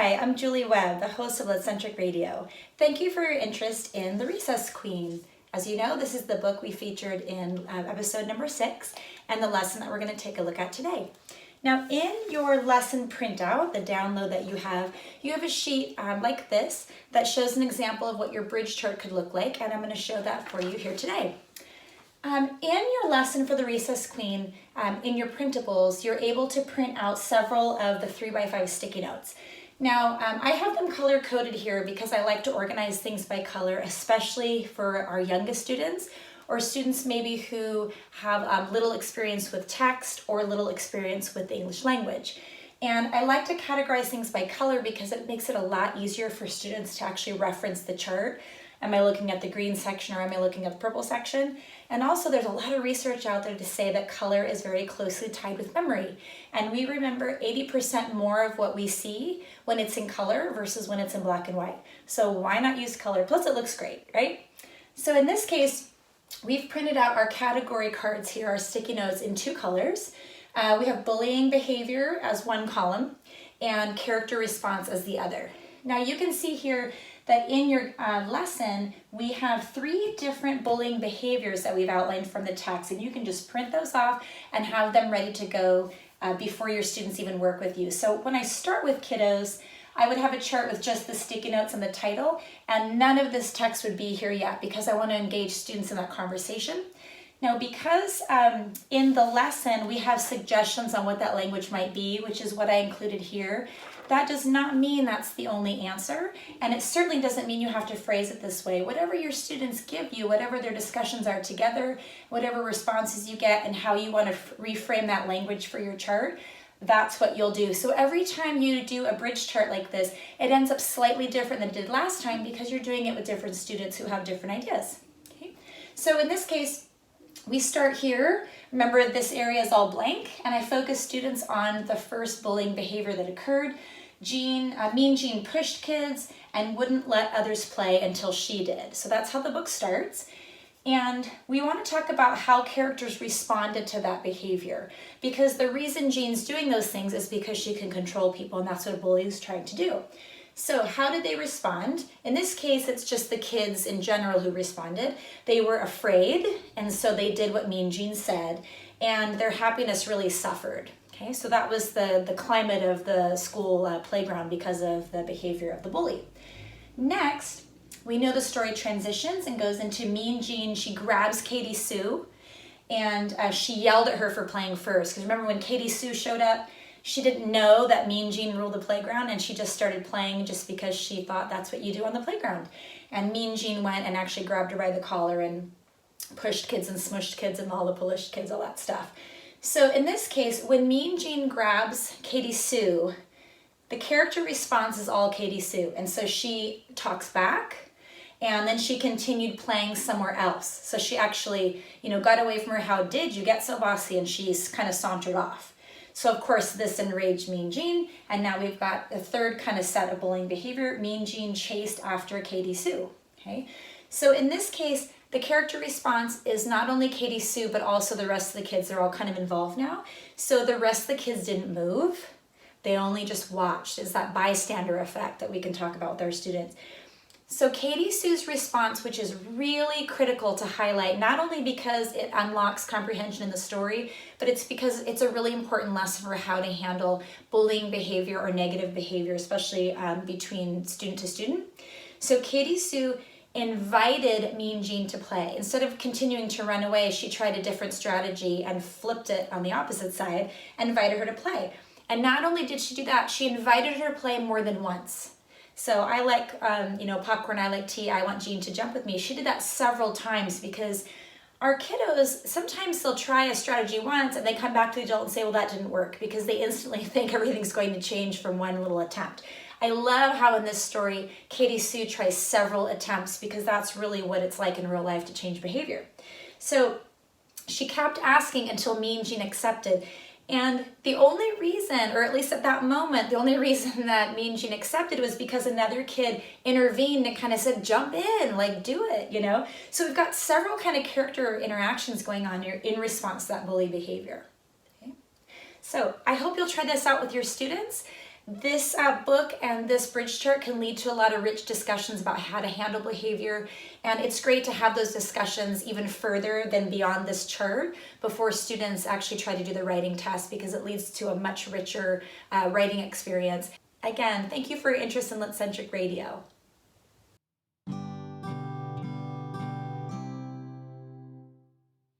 Hi, I'm Julie Webb, the host of LitCentric Radio. Thank you for your interest in The Recess Queen. As you know, this is the book we featured in episode number 6 and the lesson that we're going to take a look at today. Now, in your lesson printout, the download that you have a sheet like this that shows an example of what your bridge chart could look like, and I'm going to show that for you here today. In your lesson for The Recess Queen, in your printables, you're able to print out several of the 3x5 sticky notes. Now, I have them color-coded here because I like to organize things by color, especially for our youngest students, or students maybe who have little experience with text or little experience with the English language. And I like to categorize things by color because it makes it a lot easier for students to actually reference the chart. Am I looking at the green section or am I looking at the purple section? And also there's a lot of research out there to say that color is very closely tied with memory. And we remember 80% more of what we see when it's in color versus when it's in black and white. So why not use color? Plus it looks great, right? So in this case, we've printed out our category cards here, our sticky notes, in 2 colors. We have bullying behavior as one column and character response as the other. Now you can see here that in your lesson, we have 3 different bullying behaviors that we've outlined from the text, and you can just print those off and have them ready to go before your students even work with you. So when I start with kiddos, I would have a chart with just the sticky notes and the title, and none of this text would be here yet because I want to engage students in that conversation. Now, because in the lesson we have suggestions on what that language might be, which is what I included here, that does not mean that's the only answer, and it certainly doesn't mean you have to phrase it this way. Whatever your students give you, whatever their discussions are together, whatever responses you get, and how you want to reframe that language for your chart, that's what you'll do. So every time you do a bridge chart like this, it ends up slightly different than it did last time because you're doing it with different students who have different ideas. Okay? So in this case, we start here. Remember, this area is all blank, and I focus students on the first bullying behavior that occurred. Mean Jean pushed kids and wouldn't let others play until she did. So that's how the book starts. And we want to talk about how characters responded to that behavior, because the reason Jean's doing those things is because she can control people, and that's what a bully is trying to do. So how did they respond? In this case, it's just the kids in general who responded. They were afraid, and so they did what Mean Jean said, and their happiness really suffered. Okay, so that was the climate of the school playground because of the behavior of the bully. Next, we know the story transitions and goes into Mean Jean. She grabs Katie Sue, and she yelled at her for playing first. Because remember, when Katie Sue showed up, she didn't know that Mean Jean ruled the playground, and she just started playing just because she thought that's what you do on the playground. And Mean Jean went and actually grabbed her by the collar and pushed kids and smushed kids and lollipolished kids, all that stuff. So in this case, when Mean Jean grabs Katie Sue, the character response is all Katie Sue. And so she talks back, and then she continued playing somewhere else. So she actually, got away from her, how did you get so bossy? And she's kind of sauntered off. So of course this enraged Mean Jean, and now we've got a third kind of set of bullying behavior. Mean Jean chased after Katie Sue. Okay, so in this case, the character response is not only Katie Sue, but also the rest of the kids. They're all kind of involved now. So the rest of the kids didn't move. They only just watched. It's that bystander effect that we can talk about with our students. So Katie Sue's response, which is really critical to highlight, not only because it unlocks comprehension in the story, but it's because it's a really important lesson for how to handle bullying behavior or negative behavior, especially between student to student. So Katie Sue invited Mean Jean to play. Instead of continuing to run away, she tried a different strategy and flipped it on the opposite side and invited her to play. And not only did she do that, she invited her to play more than once. So I like, popcorn, I like tea, I want Jean to jump with me. She did that several times because our kiddos, sometimes they'll try a strategy once and they come back to the adult and say, well, that didn't work, because they instantly think everything's going to change from one little attempt. I love how in this story, Katie Sue tries several attempts because that's really what it's like in real life to change behavior. So she kept asking until Mean Jean accepted. And the only reason, or at least at that moment, the only reason that Mean Jean accepted was because another kid intervened and kind of said, jump in, like do it, So we've got several kind of character interactions going on here in response to that bully behavior. Okay? So I hope you'll try this out with your students. This book and this bridge chart can lead to a lot of rich discussions about how to handle behavior, and it's great to have those discussions even further than beyond this chart before students actually try to do the writing test, because it leads to a much richer writing experience. Again, thank you for your interest in LitCentric Radio.